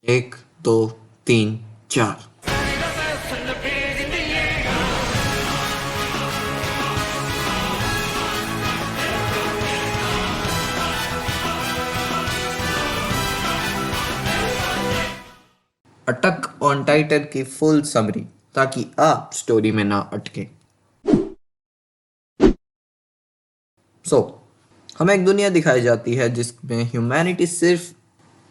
एक, दो, तीन, चार। अटक ऑन टाइटन की फुल समरी ताकि आप स्टोरी में ना अटके। हमें एक दुनिया दिखाई जाती है जिसमें ह्यूमैनिटी सिर्फ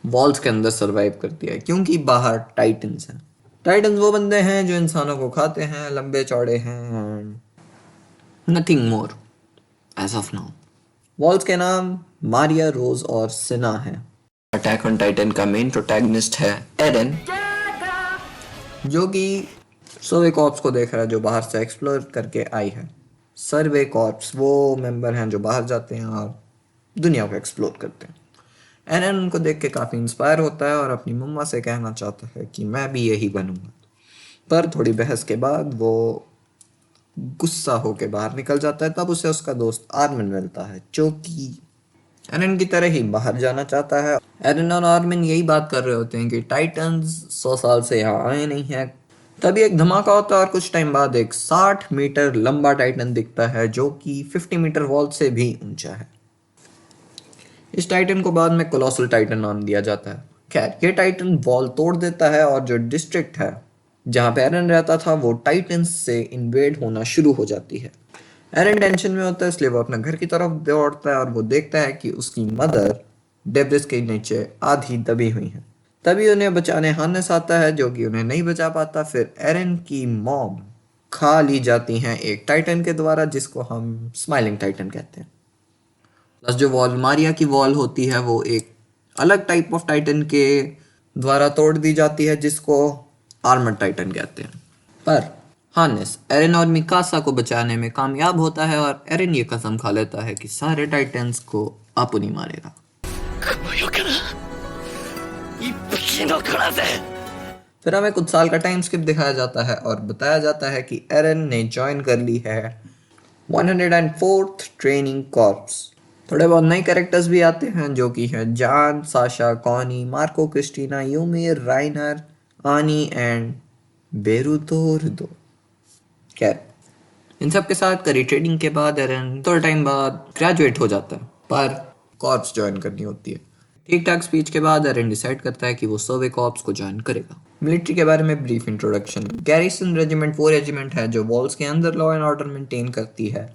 वॉल्स के अंदर सरवाइव करती है क्योंकि बाहर टाइटन्स हैं। टाइटन्स वो बंदे हैं जो इंसानों को खाते हैं, लंबे चौड़े हैं, nothing more as of now. Walls के नाम मारिया, रोज और सिना है। अटैक ऑन टाइटन का मेन प्रोटैगनिस्ट है एरन, जो कि सर्वे कॉर्प्स को देख रहा है जो बाहर से एक्सप्लोर करके आई है। सर्वे कॉर्प्स वो मेंबर हैं जो बाहर जाते हैं और दुनिया को एक्सप्लोर करते हैं। एरन उनको देख के काफ़ी इंस्पायर होता है और अपनी मम्मा से कहना चाहता है कि मैं भी यही बनूंगा। पर थोड़ी बहस के बाद वो गुस्सा होके बाहर निकल जाता है। तब उसे उसका दोस्त आर्मिन मिलता है जो कि एरन की तरह ही बाहर जाना चाहता है। एरन और आर्मिन यही बात कर रहे होते हैं कि टाइटन्स 100 साल से यहाँ आए नहीं हैं। तभी एक धमाका होता है और कुछ टाइम बाद एक 60 मीटर लंबा टाइटन दिखता है जो कि 50 मीटर वॉल से भी ऊंचा है। इस टाइटन को बाद में कोलोसल टाइटन नाम दिया जाता है। खैर, ये टाइटन वॉल तोड़ देता है और जो डिस्ट्रिक्ट है जहाँ पे एरन रहता था वो टाइटन्स से इन्वेड होना शुरू हो जाती है। एरन टेंशन में होता है इसलिए वो अपने घर की तरफ दौड़ता है और वो देखता है कि उसकी मदर डेब्रिस के नीचे आधी दबी हुई है। तभी उन्हें बचाने हार्नेस आता है जो कि उन्हें नहीं बचा पाता। फिर एरन की मॉम खा ली जाती हैं एक टाइटन के द्वारा जिसको हम स्माइलिंग टाइटन कहते हैं। प्लस जो वॉल मारिया की वॉल होती है वो एक अलग टाइप ऑफ टाइटन के द्वारा तोड़ दी जाती है जिसको आर्मर टाइटन कहते हैं। पर हार्नेस एरन और मिकासा को बचाने में कामयाब होता है और एरन ये कसम खा लेता है कि सारे टाइटन्स को आपू नहीं मारेगा। फिर हमें कुछ साल का टाइम स्किप दिखाया जाता है और बताया जाता है कि एरन ने ज्वाइन कर ली है 104th ट्रेनिंग कॉर्प्स। थोड़े बहुत नए कैरेक्टर्स भी आते हैं जो कि हैं Jean, Sasha, Connie, Marco, Christina, Ymir, Reiner, Annie and बेरुतोर्दो। खैर, इन सब के साथ करी ट्रेनिंग के बाद एरन थोड़ा टाइम बाद ग्रेजुएट हो जाता है पर कॉर्प्स ज्वाइन करनी होती है। ठीक ठाक स्पीच के बाद एरन डिसाइड करता है कि वो सर्वे कॉर्प्स को ज्वाइन करेगा। मिलिट्री के बारे में ब्रीफ इंट्रोडक्शन। गैरिसन रेजिमेंट वो रेजिमेंट है जो वॉल्स के अंदर लॉ एंड ऑर्डर मेंटेन करती है।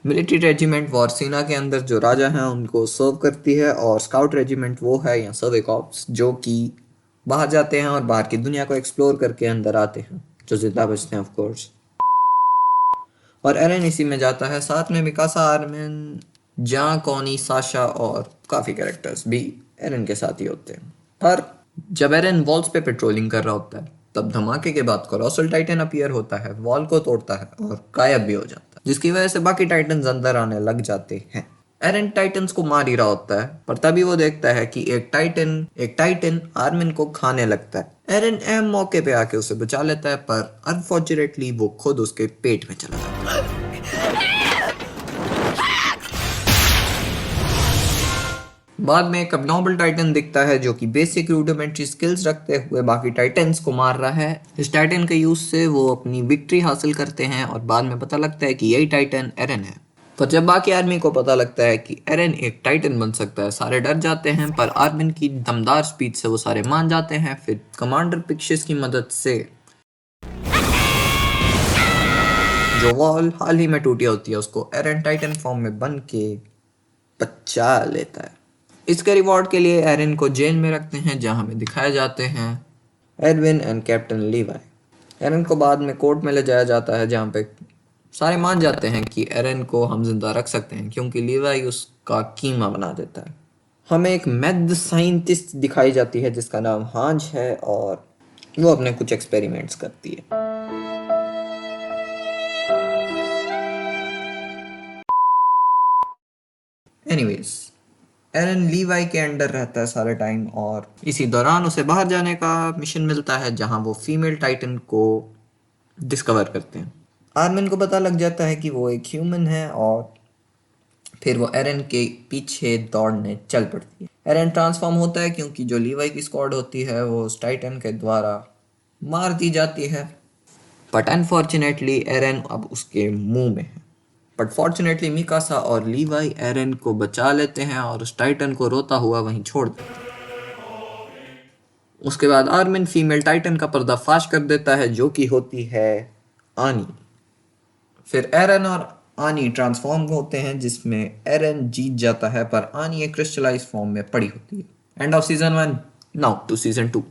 मिलिट्री रेजिमेंट वारसीना के अंदर जो राजा हैं उनको सर्व करती है और स्काउट रेजिमेंट वो है या सर्वे कॉर्प्स जो कि बाहर जाते हैं और बाहर की दुनिया को एक्सप्लोर करके अंदर आते हैं, जो जिंदा बचते हैं ऑफ कोर्स। और एरन इसी में जाता है। साथ में मिकासा, आर्मिन, जा, कॉनी, साशा और काफ़ी कैरेक्टर्स भी एरन के साथ ही होते हैं। पर जब एरन वॉल्स पे पेट्रोलिंग कर रहा होता है तब धमाके के बाद कोलोसल टाइटन अपीयर होता है, वॉल को तोड़ता है और गायब भी हो जाता है, जिसकी वजह से बाकी टाइटन्स अंदर आने लग जाते हैं। एरन टाइटन्स को मार ही रहा होता है पर तभी वो देखता है कि एक टाइटन आर्मिन को खाने लगता है। एरन अहम मौके पे आके उसे बचा लेता है पर अनफॉर्चुनेटली वो खुद उसके पेट में चला जाता है। बाद में एक अबनॉर्मल टाइटन दिखता है जो कि बेसिक रूडिमेंट्री स्किल्स रखते हुए बाकी टाइटन्स को मार रहा है। इस टाइटन के यूज से वो अपनी विक्ट्री हासिल करते हैं और बाद में पता लगता है कि यही टाइटन एरन है। पर जब बाकी आर्मी को पता लगता है कि एरन एक टाइटन बन सकता है, सारे डर जाते हैं पर आर्मिन की दमदार स्पीच से वो सारे मान जाते हैं। फिर कमांडर पिक्शिस की मदद से जो वॉल हाल ही में टूटी होती है उसको एरन टाइटन फॉर्म में बन के बचा लेता है। इसके रिवॉर्ड के लिए एरन को जेल में रखते हैं जहां हमें दिखाए जाते हैं एडविन एंड कैप्टन लीवाई। एरन को बाद में कोर्ट में ले जाया जाता है जहां पे सारे मान जाते हैं कि एरन को हम जिंदा रख सकते हैं क्योंकि लीवाई उसका कीमा बना देता है। हमें एक मैथ साइंटिस्ट दिखाई जाती है जिसका नाम हांज है और वो अपने कुछ एक्सपेरिमेंट्स करती है। एनीवेज, एरन लीवाई के अंडर रहता है सारे टाइम और इसी दौरान उसे बाहर जाने का मिशन मिलता है जहां वो फीमेल टाइटन को डिस्कवर करते हैं। आर्मिन को पता लग जाता है कि वो एक ह्यूमन है और फिर वो एरन के पीछे दौड़ने चल पड़ती है। एरन ट्रांसफॉर्म होता है क्योंकि जो लीवाई की स्क्वाड होती है वो उस टाइटन के द्वारा मार दी जाती है, बट अनफॉर्चुनेटली एरन अब उसके मुंह में है। बट फॉर्चुनेटली मिकासा और लीवाई एरन को बचा लेते हैं और उस टाइटन को रोता हुआ वहीं छोड़ देते हैं। उसके बाद आर्मिन फीमेल टाइटन का पर्दाफाश कर देता है जो कि होती है आनी। फिर एरन और आनी ट्रांसफॉर्म होते हैं जिसमें एरन जीत जाता है पर आनी एक क्रिस्टलाइज फॉर्म में पड़ी होती है। End of season 1 now to season 2।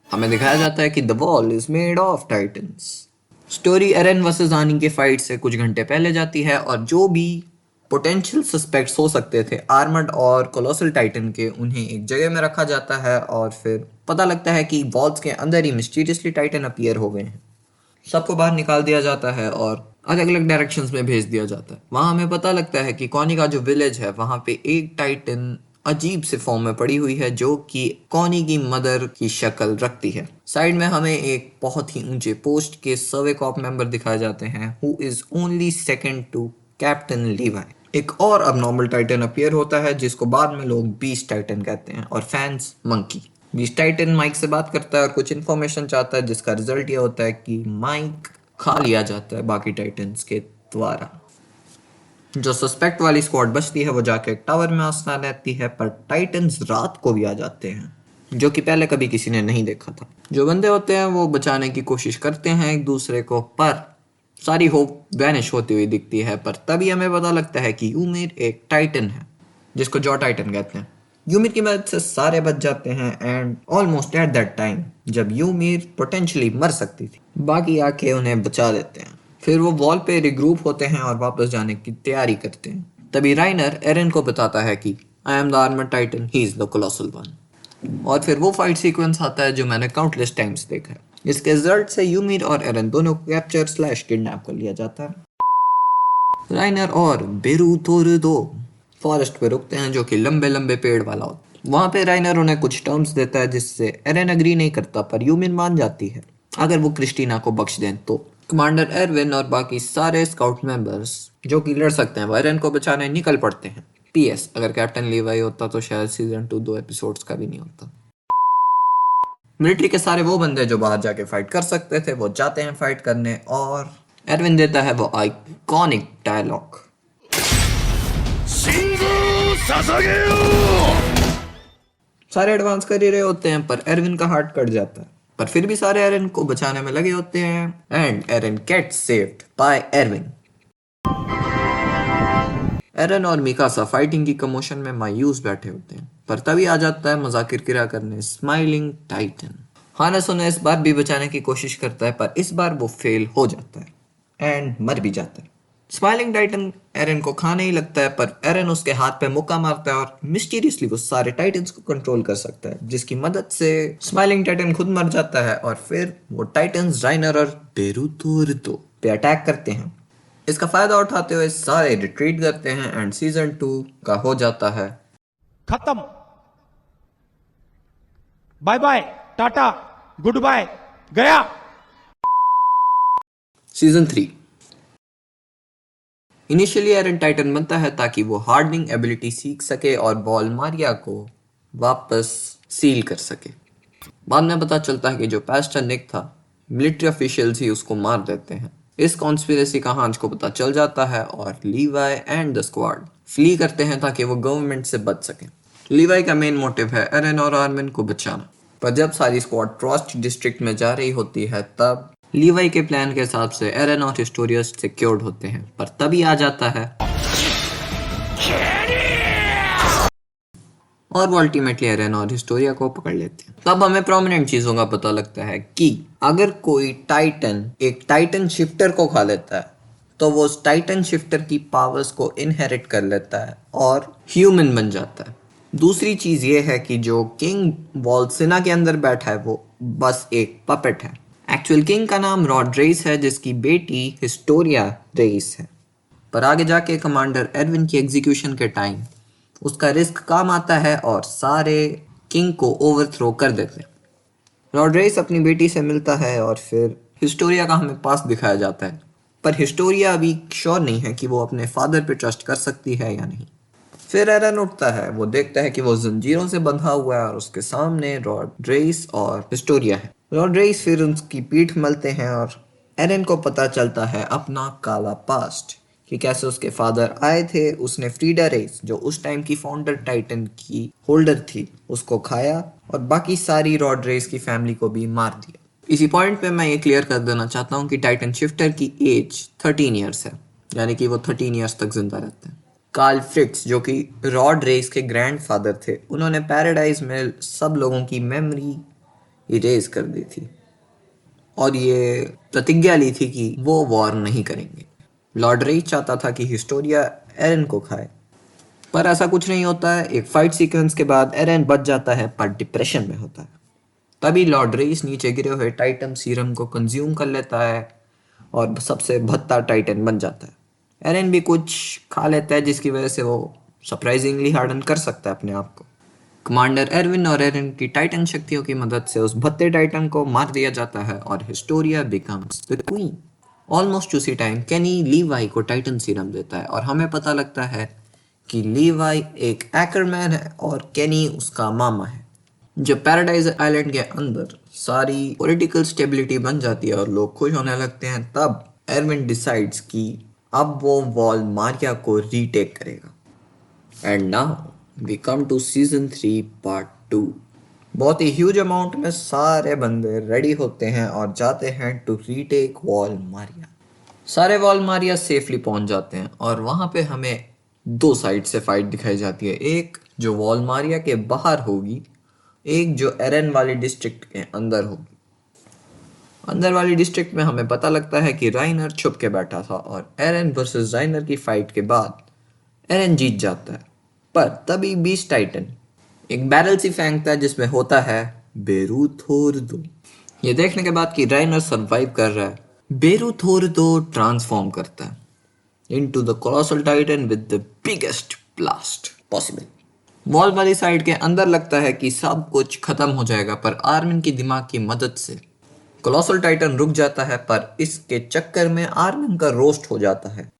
हमें दिखाया जाता है कि the wall is made of titans. Story Eren versus Annie के फाइट से कुछ घंटे पहले जाती है और जो भी पोटेंशियल सस्पेक्ट्स हो सकते थे आर्मर्ड और कोलोसल टाइटन के, उन्हें एक जगह में रखा जाता है और फिर पता लगता है कि वॉल्स के अंदर ही मिस्टीरियसली टाइटन अपीयर हो गए हैं। सबको बाहर निकाल दिया जाता है और अलग अलग डायरेक्शंस में भेज दिया जाता है। वहां हमें पता लगता है कि कॉनी का जो विलेज है वहां पे एक टाइटन अजीब से फॉर्म में पड़ी हुई है जो कि कॉनी की मदर की शक्ल रखती है। साइड में हमें एक बहुत ही ऊंचे पोस्ट के सर्वे कॉप मेंबर दिखाए जाते हैं who is only second to captain Levi. एक और अबनॉर्मल टाइटन अपीयर होता है जिसको बाद में लोग बीस्ट टाइटन कहते हैं और fans monkey. Beast titan Mike से बात करता है और कुछ इन्फॉर्मेशन चाहता है जिसका रिजल्ट ये होता है कि माइक खा लिया जाता है बाकी टाइटन्स के द्वारा। जो सस्पेक्ट वाली स्क्वाड बचती है वो जाके एक टावर में आसना लेती है पर टाइटन्स रात को भी आ जाते हैं जो कि पहले कभी किसी ने नहीं देखा था। जो बंदे होते हैं वो बचाने की कोशिश करते हैं एक दूसरे को पर सारी होप वैनिश होती हुई दिखती है। पर तभी हमें पता लगता है कि यूमिर एक टाइटन है जिसको जॉ टाइटन कहते हैं। यूमिर की मदद से सारे बच जाते हैं and almost at that time जब यूमिर पोटेंशियली मर सकती थी बाकी आके उन्हें बचा लेते हैं। फिर वो वॉल पे रिग्रुप होते हैं और वापस जाने की तैयारी करते हैं। तभी राइनर एरन को बताता है कि I am the armoured Titan, he is the colossal one. और फिर वो फाइट सीक्वेंस आता है जो मैंने काउंटलेस टाइम्स देखा है। इसके रिजल्ट से यूमिर और एरन दोनों को कैप्चर स्लैश किडनैप कर लिया जाता है। राइनर और बेरूथोरदो फॉरेस्ट पे रुकते हैं जो कि लंबे लंबे पेड़ वाला होता है। वहां पे राइनर उन्हें कुछ टर्म्स देता है जिससे एरन अग्री नहीं करता पर यूमिर मान जाती है अगर वो क्रिस्टीना को बख्श दें तो। कमांडर एरविन और बाकी सारे स्काउट मेंबर्स जो कि लड़ सकते हैं वो एरन को बचाने निकल पड़ते हैं। पीएस अगर कैप्टन लीवाई होता तो शायद सीजन 2 2 एपिसोड्स का भी नहीं होता। मिलिट्री के सारे वो बंदे जो बाहर जाके फाइट कर सकते थे वो जाते हैं फाइट करने और एरविन देता है वो आइकॉनिक डायलॉग, सारे एडवांस कर ही रहे होते हैं पर एरविन का हार्ट कट जाता है पर फिर भी सारे एरन को बचाने में लगे होते हैं and Eren gets saved by Erwin. Eren और मिकासा फाइटिंग की कमोशन में मायूस बैठे होते हैं पर तभी आ जाता है मजाक किरकिरा करने स्माइलिंग टाइटन। हानस उन्हें इस बार भी बचाने की कोशिश करता है पर इस बार वो फेल हो जाता है एंड मर भी जाता है। स्माइलिंग टाइटन एरन को खाने ही लगता है पर एरन उसके हाथ पे मुक्का मारता है और मिस्टीरियसली वो सारे टाइटन्स को कंट्रोल कर सकता है जिसकी मदद से स्माइलिंग टाइटन खुद मर जाता है और फिर वो टाइटन्स राइनर और बेरूथोरदो पे अटैक करते हैं। इसका फायदा उठाते हुए सारे रिट्रीट करते हैं एंड सीजन 2 का हो जाता है खत्म। Bye bye, tata, good bye, गया। सीजन 3 इनिशियली एरन टाइटन बनता है ताकि वो हार्डनिंग एबिलिटी सीख सके और बॉल मारिया को वापस सील कर सके। बाद में पता चलता है कि जो पास्टर निक था मिलिट्री ऑफिशियल्स ही उसको मार देते हैं। इस कॉन्स्पिरेसी का हांज को पता चल जाता है और Levi and the squad flee करते हैं ताकि वो गवर्नमेंट से बच सकें। लीवाई का मेन मोटिव है एरन और आर्मिन को बचाना पर जब सारी स्क्वाड ट्रस्ट डिस्ट्रिक्ट में जा रही होती है तब लीवाई के प्लान के हिसाब से एरन और हिस्टोरिया सिक्योर्ड होते हैं पर तभी आ जाता है और वो अल्टीमेटली एरन और हिस्टोरिया को पकड़ लेते हैं। तब हमें प्रोमिनेंट चीजों का पता लगता है कि अगर कोई टाइटन एक टाइटन शिफ्टर को खा लेता है तो वो उस टाइटन शिफ्टर की पावर्स को इनहेरिट कर लेता है और ह्यूमन बन जाता है। दूसरी चीज ये है कि जो किंग वॉल्सिना के अंदर बैठा है वो बस एक पपेट है। एक्चुअल किंग का नाम रॉड रेस है जिसकी बेटी हिस्टोरिया रेस है पर आगे जाके कमांडर एरविन की एग्जीक्यूशन के टाइम उसका रिस्क काम आता है और सारे किंग को ओवरथ्रो कर देते हैं। रॉड रेस अपनी बेटी से मिलता है और फिर हिस्टोरिया का हमें पास दिखाया जाता है पर हिस्टोरिया अभी श्योर नहीं है कि वो अपने फादर पे ट्रस्ट कर सकती है या नहीं। फिर एरन उठता है, वो देखता है कि वो जंजीरों से बंधा हुआ है और उसके सामने रॉड रेस और हिस्टोरिया है। रॉड रेस फिर उसकी पीठ मलते हैं और एरन को पता चलता है अपना काला पास्ट, कि कैसे उसके फादर आए थे, उसने फ्रीडा रेस जो उस टाइम की फाउंडर टाइटन की होल्डर थी उसको खाया और बाकी सारी रॉड रेस की फैमिली को भी मार दिया। इसी पॉइंट पे मैं ये क्लियर कर देना चाहता हूँ कि टाइटन शिफ्टर की एज 13 ईयर्स है, यानी कि वो 13 ईयर्स तक जिंदा रहते हैं। कार्ल फ्रिट्ज जो कि रॉड रेस के ग्रैंडफादर थे, उन्होंने पैराडाइज में सब लोगों की मेमोरी इरेज कर दी थी और ये प्रतिज्ञा ली थी कि वो वॉर नहीं करेंगे। लॉर्ड रेस चाहता था कि हिस्टोरिया एरन को खाए, पर ऐसा कुछ नहीं होता है। एक फाइट सीक्वेंस के बाद एरन बच जाता है पर डिप्रेशन में होता है। तभी लॉर्ड रेस नीचे गिरे हुए टाइटन सीरम को कंज्यूम कर लेता है और सबसे भद्दा टाइटन बन जाता है। एरन भी कुछ खा लेता है जिसकी वजह से वो सरप्राइजिंगली हार्डन कर सकता है अपने आप को। कमांडर एरविन और एरन की टाइटन शक्तियों की मदद से उस भद्दे टाइटन को मार दिया जाता है और Historia becomes the queen. Almost उसी टाइम केनी लीवाई को टाइटन सीरम देता है और हमें पता लगता है कि लीवाई एक एक्करमैन है और केनी उसका मामा है। जब पैराडाइज आइलैंड के अंदर सारी पॉलिटिकल स्टेबिलिटी बन जाती है और लोग खुश होने लगते हैं, तब एरविन डिसाइड्स कि अब वो वॉल मारिया को रीटेक करेगा। And now we come to season 3 part 2। बहुत ही ह्यूज अमाउंट में सारे बंदे रेडी होते हैं और जाते हैं टू रीटेक वॉल मारिया। सारे वॉल मारिया सेफली पहुंच जाते हैं और वहां पे हमें दो साइड से फाइट दिखाई जाती है। एक जो वॉल मारिया के बाहर होगी, एक जो एरन वाली डिस्ट्रिक्ट के अंदर होगी। अंदर वाली डिस्ट्रिक्ट में हमें पता लगता है कि राइनर छुप के बैठा था और एरन वर्सेस राइनर की फाइट के बाद एरन जीत जाता है। पर तभी बीस्ट टाइटन एक बैरल सी फेंकता है जिसमें होता है बेरूथोरदो। ये देखने के बाद कि राइनर सरवाइव कर रहा है, बेरूथोरदो ट्रांसफॉर्म करता है into the colossal Titan with the biggest blast possible. Wall वाली साइड के अंदर लगता है कि सब कुछ खत्म हो जाएगा, पर आर्मिन की दिमाग की मदद से कोलोसल टाइटन रुक जाता है, पर इसके चक्कर में आर्मिन का रोस्ट हो जाता है।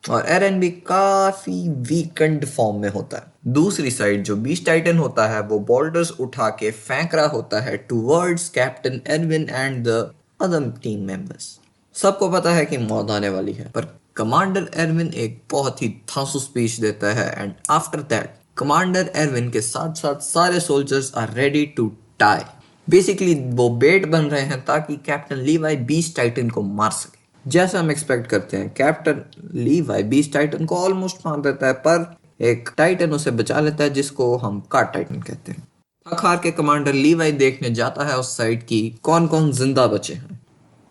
और एरन भी काफी वीकेंड फॉर्म में होता है। दूसरी साइड जो बीस्ट टाइटन होता है वो बोल्डर्स उठा के फेंक रहा होता है towards captain Erwin and the other team members. सबको पता है कि मौत आने वाली है, पर कमांडर एरविन एक बहुत ही धांसू स्पीच देता है and after that commander Erwin के साथ साथ सारे soldiers are ready to die. Basically वो बेट बन रहे हैं ताकि कैप्टन लीवाई बीस्ट टाइटन को मार सके। जैसा हम एक्सपेक्ट करते हैं, कैप्टन लीवाई बीस्ट टाइटन को ऑलमोस्ट मार देता है, पर एक टाइटन उसे बचा लेता है जिसको हम कार्ड टाइटन कहते हैं। थक हार के कमांडर लीवाई देखने जाता है उस साइड की कौन कौन जिंदा बचे हैं।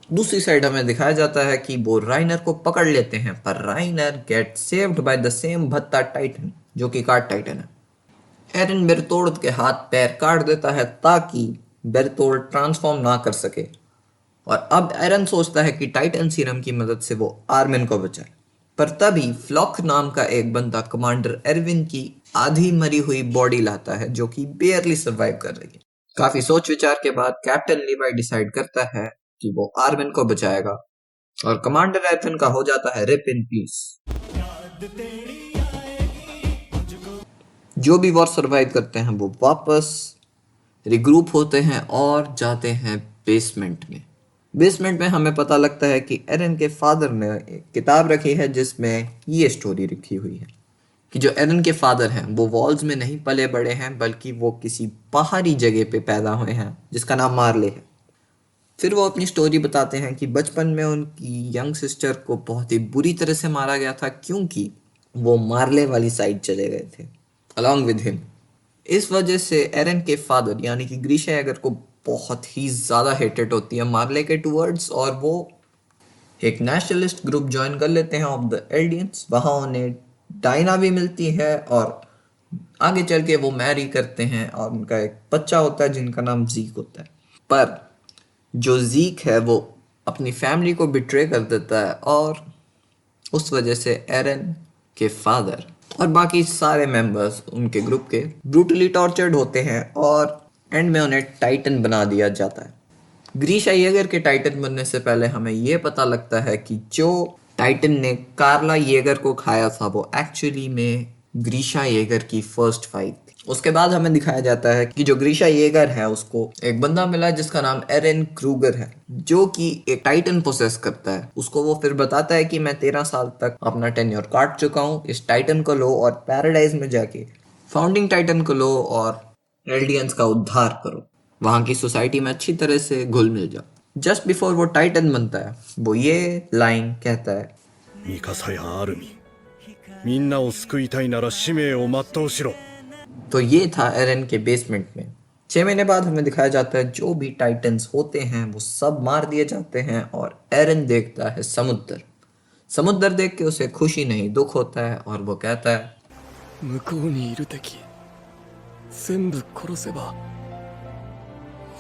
दूसरी साइड हमें दिखाया जाता है कि वो राइनर को पकड़ लेते हैं, पर राइनर gate saved by the same भत्ता टाइटन जो कि कार्ड टाइटन है। एरन बेरतोल्ड के हाथ पैर काट देता है ताकि बेरतोल्ड ट्रांसफॉर्म ना कर सके, और अब एरन सोचता है कि टाइटन सीरम की मदद से वो आर्मिन को बचाए। पर तभी फ्लॉक नाम का एक बंदा कमांडर एरविन की आधी मरी हुई बॉडी लाता है जो कि बेयरली सरवाइव कर रही है। काफी सोच विचार के बाद कैप्टन लीवाई डिसाइड करता है कि वो आर्मिन को बचाएगा और कमांडर एरविन का हो जाता है रिप इन पीस। जो भी वॉर सरवाइव करते हैं वो वापस रिग्रुप होते हैं और जाते हैं बेसमेंट में। बेसमेंट में हमें पता लगता है कि एरन के फादर ने एक किताब रखी है जिसमें ये स्टोरी लिखी हुई है कि जो एरन के फादर हैं वो वॉल्स में नहीं पले बड़े हैं, बल्कि वो किसी पहाड़ी जगह पे पैदा हुए हैं जिसका नाम मार्ले है। फिर वो अपनी स्टोरी बताते हैं कि बचपन में उनकी यंग सिस्टर को बहुत ही बुरी तरह से मारा गया था क्योंकि वो मार्ले वाली साइड चले गए थे अलॉन्ग विद हिम। इस वजह से एरन के फादर यानी कि ग्रीशा एगर को बहुत ही ज़्यादा हेटेड होती है मार्ले के टूवर्ड्स, और वो एक नेशनलिस्ट ग्रुप ज्वाइन कर लेते हैं ऑफ द एल्डियंस। वहाँ उन्हें डायना भी मिलती है और आगे चल के वो मैरी करते हैं और उनका एक बच्चा होता है जिनका नाम जीक होता है। पर जो जीक है वो अपनी फैमिली को बिट्रे कर देता है और उस वजह से एरन के फादर और बाकी सारे मेंबर्स उनके ग्रुप के ब्रूटली टॉर्चर्ड होते हैं और एंड में उन्हें टाइटन बना दिया जाता है। ग्रीशा येगर के टाइटन बनने से पहले हमें यह पता लगता है कि जो टाइटन ने कार्ला येगर को खाया था वो एक्चुअली में ग्रीशा येगर की फर्स्ट वाइफ थी। उसके बाद हमें दिखाया जाता है कि जो ग्रीशा येगर है उसको एक बंदा मिला जिसका नाम एरन क्रूगर है, जो कि एक टाइटन पोसेस करता है। उसको वो फिर बताता है कि मैं 13 साल तक अपना टेन्योर काट चुका हूँ, इस टाइटन को लो और पैराडाइज में जाके फाउंडिंग टाइटन को लो और एल्डियंस का उद्धार करो, वहां की सोसाइटी में अच्छी तरह से घुल मिल जाओ। जस्ट बिफोर वो टाइटन बनता है वो ये लाइन कहता है, ミカサやアルミン、みんなを救いたいなら使命を全うしろ。 तो ये था एरन के बेसमेंट में। 6 महीने बाद हमें दिखाया जाता है जो भी टाइटन्स होते हैं वो सब मार दिए जाते हैं और एरन देखता है समुद्र। समुद्र देख के उसे खुशी नहीं दुख होता है और वो कहता है, 向こうにいる敵全部殺せば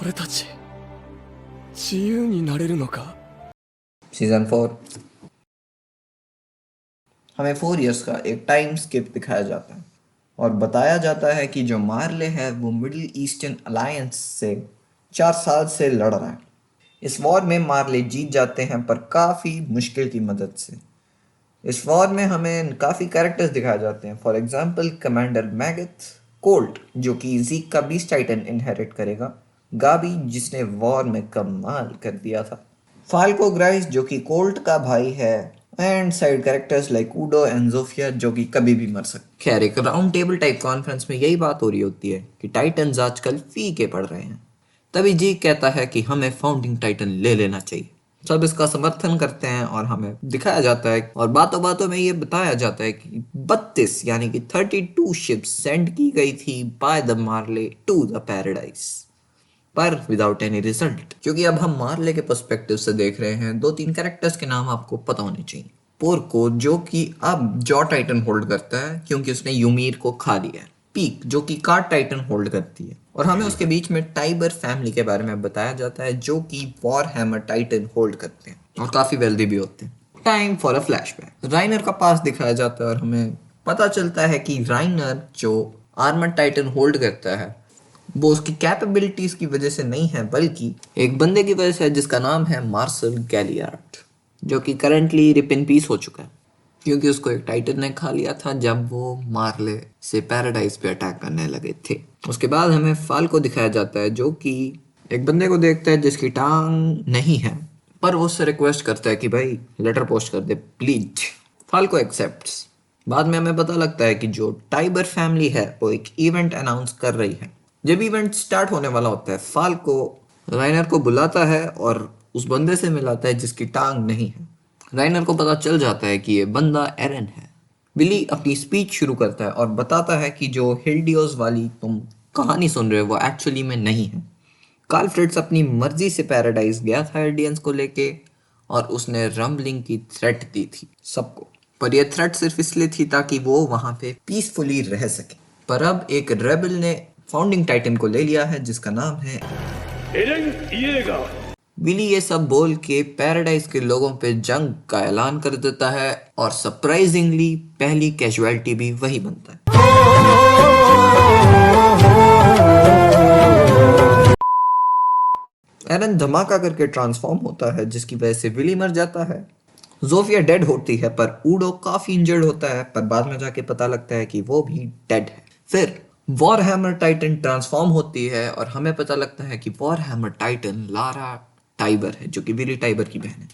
俺たち自由になれるのか。 सीजन 4 हमें 4 इयर्स का एक टाइम स्किप दिखाया जाता है और बताया जाता है कि जो मार्ले है वो मिडिल ईस्टर्न अलायंस से 4 साल से लड़ रहा है। इस वॉर में मार्ले जीत जाते हैं पर काफ़ी मुश्किल की मदद से। इस वॉर में हमें काफ़ी कैरेक्टर्स दिखाए जाते हैं। फॉर एग्जांपल कमांडर मैगथ, कोल्ट जो कि ज़ीक का बीस्ट टाइटन इनहेरिट करेगा, गाबी जिसने वॉर में कमाल कर दिया था, फाल्को ग्राइस जो कि कोल्ट का भाई है, and side characters like Udo and Zofia जो कि कभी भी मर सकते। खैर एक राउंड टेबल टाइप कॉन्फ्रेंस में यही बात हो रही होती है कि टाइटन्स आजकल फीके पड़ रहे हैं। तभी जी कहता है कि हमें फाउंडिंग टाइटन ले लेना चाहिए। सब इसका समर्थन करते हैं और हमें दिखाया जाता है और बातों बातों में ये बताया जाता है कि 32 यानी कि 32 शिप्स सेंड की गई थी by the Marley to the Paradise, पर विदाउट एनी रिजल्ट। क्योंकि अब हम मार्ले के पर्सपेक्टिव से देख रहे हैं, 2-3 कैरेक्टर्स के नाम आपको पता होने चाहिए। पोर्को जो कि अब जॉ टाइटन होल्ड करता है क्योंकि उसने यूमीर को खा लिया है। पीक जो कि कार्ड टाइटन होल्ड करती है और हमें उसके बीच में टाइबर फैमिली के बारे में बताया जाता है जो कि वॉर हैमर टाइटन होल्ड करते हैं और काफी वेल्दी भी होते हैं। Time for a flashback. राइनर का पास दिखाया जाता है और हमें पता चलता है कि राइनर जो आर्मर टाइटन होल्ड करता है वो उसकी कैपेबिलिटीज की वजह से नहीं है बल्कि एक बंदे की वजह से है जिसका नाम है मार्शल गैलियार्ड, जो कि करंटली रिप इन पीस हो चुका है क्योंकि उसको एक टाइटन ने खा लिया था जब वो मार्ले से पैराडाइज पे अटैक करने लगे थे। उसके बाद हमें फाल्को दिखाया जाता है जो कि एक बंदे को देखता है जिसकी टांग नहीं है, पर वो उससे रिक्वेस्ट करता है कि भाई लेटर पोस्ट कर दे प्लीज। फाल्को एक्सेप्ट्स। बाद में हमें पता लगता है कि जो टाइबर फैमिली है वो एक इवेंट अनाउंस कर रही है। जब इवेंट स्टार्ट होने वाला होता है फाल्को राइनर को बुलाता है और उस बंदे से मिलाता है जिसकी टांग नहीं है। राइनर को पता चल जाता है कि ये बंदा एरन है। विली अपनी स्पीच शुरू करता है और बताता है कि जो हिल्डियोस वाली तुम कहानी सुन रहे हो वो एक्चुअली में नहीं है। कार्ल फ्रिट्ज अपनी मर्जी से पैराडाइज गया था एल्डियंस को लेके और उसने रम्बलिंग की थ्रेट दी थी सबको, पर यह थ्रेट सिर्फ इसलिए थी ताकि वो वहां पे पीसफुली रह सके। पर अब एक रेबल ने फाउंडिंग टाइटन को ले लिया है जिसका नाम है एरन येगर। विली ये सब बोल के पैराडाइज के लोगों पे जंग का ऐलान कर देता है और सरप्राइजिंगली पहली कैजुअलिटी भी वही बनता है। एरन धमाका करके ट्रांसफॉर्म होता है जिसकी वजह से विली मर जाता है। जोफिया डेड होती है पर उडो काफी इंजर्ड होता है, पर बाद में जाके पता लगता है कि वो भी डेड है। फिर वॉर हैमर टाइटन ट्रांसफॉर्म होती है और हमें पता लगता है कि war hammer titan Lara Tybur है जो कि विली टाइबर की बहन है।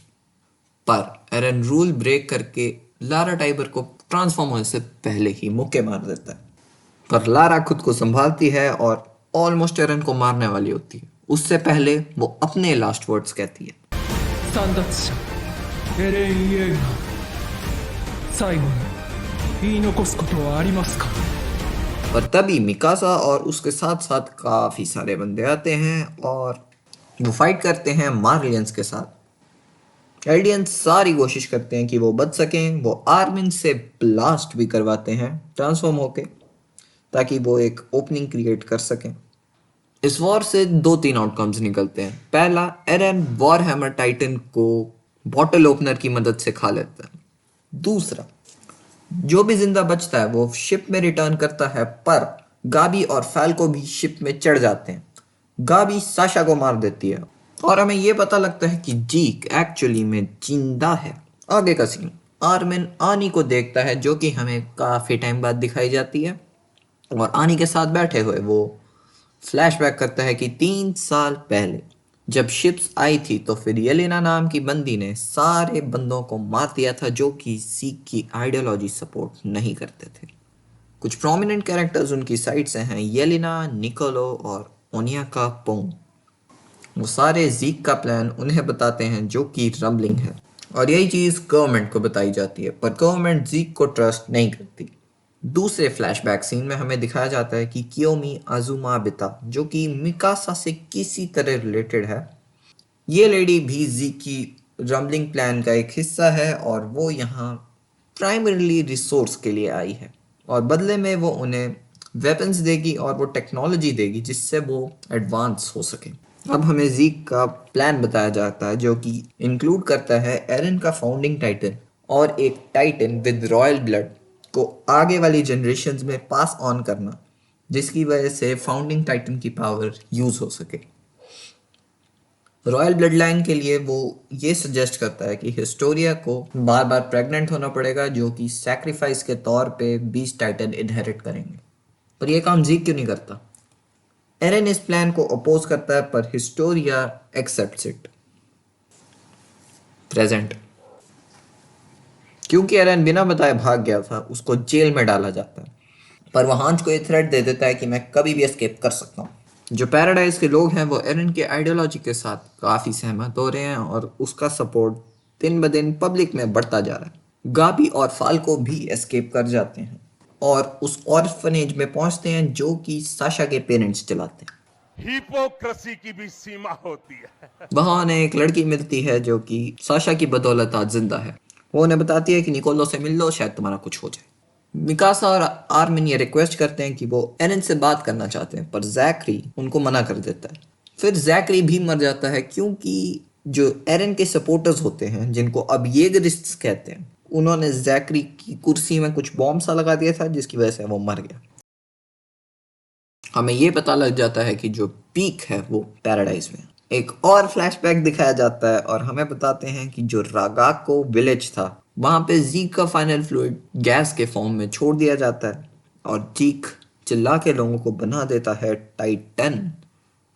पर एरन रूल ब्रेक करके लारा टाइबर को ट्रांसफॉर्म होने से पहले ही मुक्के मार देता है, पर लारा खुद को संभालती है और ऑलमोस्ट एरन को मारने वाली होती है। उससे पहले वो अपने लास्ट वर्ड्स कहती है, 三奪者エレン・イエーガー最後に言い残すことはありますか。 पर तभी मिकासा और उसके साथ साथ काफी सारे बंदे आते हैं और वो फाइट करते हैं मार्लियंस के साथ। एल्डियंस सारी कोशिश करते हैं कि वो बच सकें। वो आर्मिन से ब्लास्ट भी करवाते हैं ट्रांसफॉर्म होके ताकि वो एक ओपनिंग क्रिएट कर सकें। इस वॉर से 2-3 आउटकम्स निकलते हैं। पहला, एरन वॉर हैमर टाइटन को बॉटल ओपनर की मदद से खा लेता है। दूसरा, जो भी जिंदा बचता है वो शिप में रिटर्न करता है, पर गाबी और फाल्को भी शिप में चढ़ जाते हैं। गाबी साशा को मार देती है और हमें ये पता लगता है कि जीक एक्चुअली में जिंदा है। आगे का सीन, आर्मिन आनी को देखता है जो कि हमें काफी टाइम बाद दिखाई जाती है, और आनी के साथ बैठे हुए वो फ्लैशबैक करता है कि 3 साल पहले जब शिप्स आई थी तो फिर येलेना नाम की बंदी ने सारे बंदों को मार दिया था जो कि सीख की आइडियोलॉजी सपोर्ट नहीं करते थे। कुछ प्रोमिनेंट कैरेक्टर्स उनकी साइड से हैं, येलेना, निकोलो और ओनियाका पोंग। वो सारे जीक का प्लान उन्हें बताते हैं जो कि रम्बलिंग है, और यही चीज़ गवर्नमेंट को बताई जाती है, पर गवर्नमेंट जीक को ट्रस्ट नहीं करती। दूसरे फ्लैशबैक सीन में हमें दिखाया जाता है कि कियोमी अजुमाबिता, जो कि मिकासा से किसी तरह रिलेटेड है, ये लेडी भी जीक की रम्बलिंग प्लान का एक हिस्सा है, और वो यहाँ प्राइमरीली रिसोर्स के लिए आई है, और बदले में वो उन्हें वेपन्स देगी और वो टेक्नोलॉजी देगी जिससे वो एडवांस हो सके। अब हमें जीक का प्लान बताया जाता है जो कि इंक्लूड करता है एरन का फाउंडिंग टाइटन और एक टाइटन विद रॉयल ब्लड को आगे वाली जनरेशन्स में पास ऑन करना, जिसकी वजह से फाउंडिंग टाइटन की पावर यूज हो सके। रॉयल ब्लड लाइन के लिए वो ये सजेस्ट करता है कि हिस्टोरिया को बार बार प्रेग्नेंट होना पड़ेगा जो कि सैक्रिफाइस के तौर पे 20 टाइटन इनहेरिट करेंगे, पर यह काम जीक क्यों नहीं करता? एरन इस प्लान को अपोज करता है पर हिस्टोरिया एक्सेप्ट्स इट। प्रेजेंट, क्योंकि एरन बिना बताए भाग गया था उसको जेल में डाला जाता है, पर वह हांच को ये थ्रेट दे देता है कि मैं कभी भी एस्केप कर सकता हूँ। जो पैराडाइज के लोग हैं वो एरन के आइडियोलॉजी के साथ काफी सहमत हो रहे हैं और उसका सपोर्ट दिन ब दिन पब्लिक में बढ़ता जा रहा है। गाबी और फाल्को भी एस्केप कर जाते हैं और उस ऑर्फनेज में पहुंचते हैं जो कि साशा के पेरेंट्स चलाते हैं। हिपोक्रेसी की भी सीमा होती है। वहां उन्हें एक लड़की मिलती है जो कि साशा की बदौलत आज जिंदा है। वो उन्हें बताती है कि निकोलो से मिल लो, शायद तुम्हारा कुछ हो जाए। मिकासा और आर्मिन ये रिक्वेस्ट करते हैं कि वो एरन से बात करना चाहते हैं, पर जैकरी उनको मना कर देता है। फिर जैकरी भी मर जाता है क्योंकि जो एरन के सपोर्टर्स होते हैं, जिनको अब येगरिस्ट्स कहते हैं, उन्होंने जैकरी की कुर्सी में कुछ बॉम्ब सा लगा दिया था जिसकी वजह से वो मर गया। हमें ये पता लग जाता है कि जो पीक है वो पैराडाइज में। एक और फ्लैशबैक दिखाया जाता है और हमें बताते हैं कि जो रागाको विलेज था वहां पे जीक का फाइनल फ्लूइड गैस के फॉर्म में छोड़ दिया जाता है और जीक चिल्ला के लोगों को बना देता है टाइटन।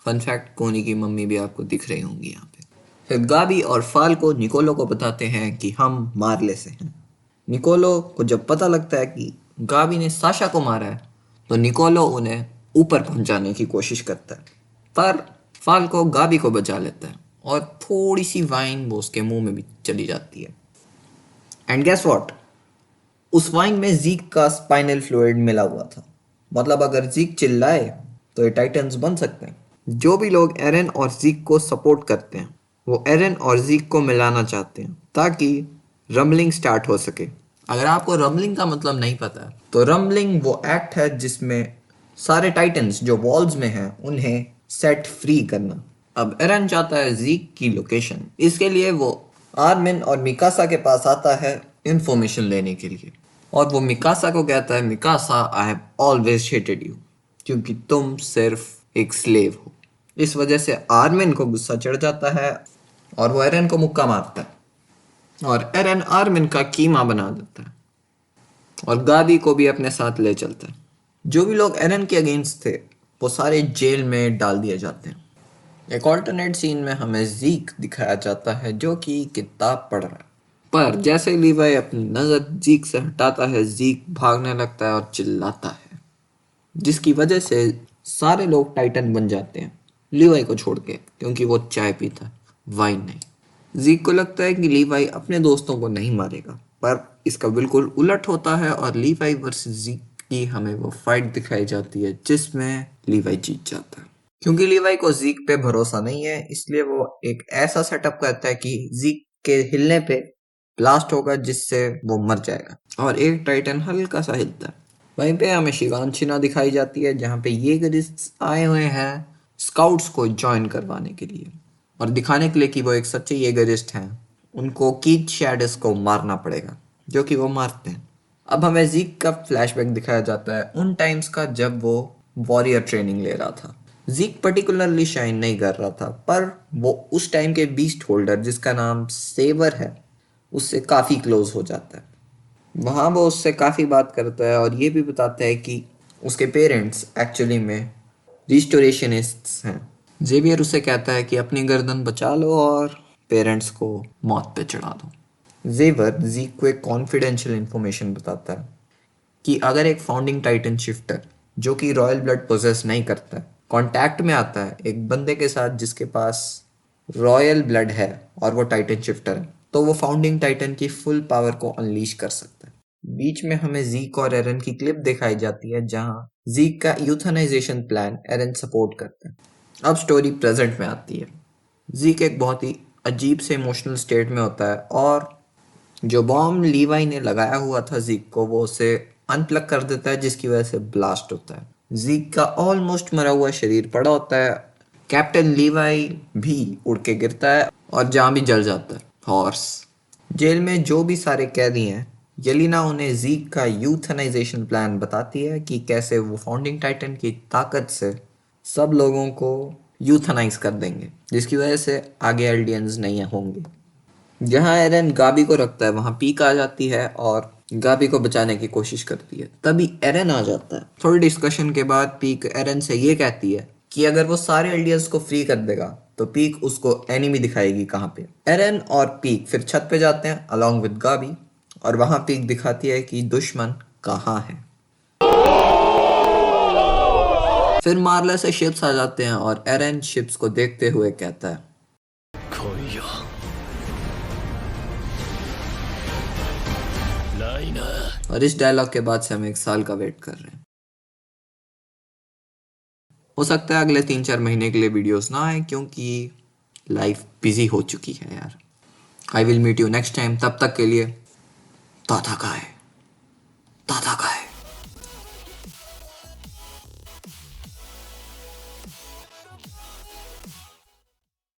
फन फैक्ट, कोनी की मम्मी भी आपको दिख रही होंगी यहाँ पे। फिर गाबी और फाल्को निकोलो को बताते हैं कि हम मार्ले से हैं। निकोलो को जब पता लगता है कि गाबी ने साशा को मारा है तो निकोलो उन्हें ऊपर पहुंचाने की कोशिश करता है, पर फाल्को गाबी को बचा लेता है और थोड़ी सी वाइन वो उसके मुंह में भी चली जाती है। एंड गेस व्हाट, उस वाइन में जीक का स्पाइनल फ्लूइड मिला हुआ था। मतलब अगर जीक चिल्लाए तो ये टाइटन्स बन सकते हैं। जो भी लोग एरन और जीक को सपोर्ट करते हैं वो एरन और जीक को मिलाना चाहते हैं ताकि रम्बलिंग स्टार्ट हो सके। अगर आपको रम्बलिंग का मतलब नहीं पता है तो रम्बलिंग वो एक्ट है जिसमें सारे टाइटन्स जो वॉल्स में हैं उन्हें सेट फ्री करना। अब एरन चाहता है जीक की लोकेशन, इसके लिए वो आर्मिन और मिकासा के पास आता है इंफॉर्मेशन लेने के लिए, और वो मिकासा को कहता है, Mikasa I have always hated you, क्योंकि तुम सिर्फ एक स्लेव हो। इस वजह से आर्मिन को गुस्सा चढ़ जाता है और वो एरन को मुक्का मारता है और एरन आर्मिन का कीमा बना देता है और गाबी को भी अपने साथ ले चलता है। जो भी लोग एरन के अगेंस्ट थे वो सारे जेल में डाल दिए जाते हैं। एक ऑल्टरनेट सीन में हमें जीक दिखाया जाता है जो कि किताब पढ़ रहा है, पर जैसे लीवाई अपनी नजर जीक से हटाता है जीक भागने लगता है और चिल्लाता है, जिसकी वजह से सारे लोग टाइटन बन जाते हैं लीवाई को छोड़ के, क्योंकि वो चाय पीता है, वाइन नहीं। जीक को लगता है कि लीवाई अपने दोस्तों को नहीं मारेगा, पर इसका बिल्कुल उलट होता है और लीवाई वर्सेस जीक की हमें वो फाइट दिखाई जाती है जिसमें लीवाई जीत जाता है। क्योंकि लीवाई को जीक पे भरोसा नहीं है इसलिए वो एक ऐसा सेटअप करता है कि जीक के हिलने पे ब्लास्ट होगा जिससे वो मर जाएगा और एक टाइटन हल्का सा हिलता है। वहीं पे हमें शिगानशिना दिखाई जाती है जहाँ पे येगरिस्ट्स आए हुए हैं स्काउट्स को ज्वाइन करवाने के लिए और दिखाने के लिए कि वो एक सच्चे येगरिस्ट हैं। उनको कीथ शैडस को मारना पड़ेगा, जो कि वो मारते हैं। अब हमें जीक का फ्लैशबैक दिखाया जाता है उन टाइम्स का जब वो वॉरियर ट्रेनिंग ले रहा था। जीक पर्टिकुलरली शाइन नहीं कर रहा था, पर वो उस टाइम के बीस्ट होल्डर जिसका नाम सेवर है उससे काफ़ी क्लोज हो जाता है। वहाँ वो उससे काफ़ी बात करता है और ये भी बताता है कि उसके पेरेंट्स एक्चुअली में रिस्टोरेशनिस्ट्स हैं। जेवियर उसे कहता है कि अपनी गर्दन बचा लो और पेरेंट्स को मौत पे चढ़ा दो। जेवर जीक को एक कॉन्फिडेंशियल इंफॉर्मेशन बताता है कि अगर एक फाउंडिंग टाइटन शिफ्टर जो कि रॉयल ब्लड पोजेस नहीं करता है कांटेक्ट में आता है एक बंदे के साथ जिसके पास रॉयल ब्लड है और वो टाइटन शिफ्टर है, तो वो फाउंडिंग टाइटन की फुल पावर को अनलीश कर सकता है। बीच में हमें जीक और एरन की क्लिप दिखाई जाती है जहां जीक का यूथनाइजेशन प्लान एरन सपोर्ट करता है। अब स्टोरी प्रेजेंट में आती है। जीक एक बहुत ही अजीब से इमोशनल स्टेट में होता है और जो बॉम्ब लीवाई ने लगाया हुआ था जीक को वो उसे अनप्लग कर देता है जिसकी वजह से ब्लास्ट होता है। जीक का ऑलमोस्ट मरा हुआ शरीर पड़ा होता है। कैप्टन लीवाई भी उड़ के गिरता है और जहाँ भी जल जाता है। हॉर्स जेल में जो भी सारे कैदी हैं, येलिना उन्हें जीक का यूथनाइजेशन प्लान बताती है कि कैसे वो फाउंडिंग टाइटन की ताकत से सब लोगों को यूथनाइज कर देंगे जिसकी वजह से आगे एल्डियंस नहीं होंगे। जहाँ एरन गाबी को रखता है वहां पीक आ जाती है और गाबी को बचाने की कोशिश करती है। तभी एरन आ जाता है। थोड़ी डिस्कशन के बाद पीक एरन से ये कहती है कि अगर वो सारे एल्डियंस को फ्री कर देगा तो पीक उसको एनिमी दिखाएगी कहाँ पे। एरन और पीक फिर छत पे जाते हैं अलॉन्ग विद गाबी और वहां पीक दिखाती है कि दुश्मन कहाँ है। फिर मार्ला से शिप्स आ जाते हैं और एरन शिप्स को देखते हुए कहता है 来いよライナー और इस डायलॉग के बाद से हम 1 साल का वेट कर रहे हैं। हो सकता है अगले 3-4 महीने के लिए वीडियोस ना आए क्योंकि लाइफ बिजी हो चुकी है यार। I will meet you next time, तब तक के लिए ताता काय।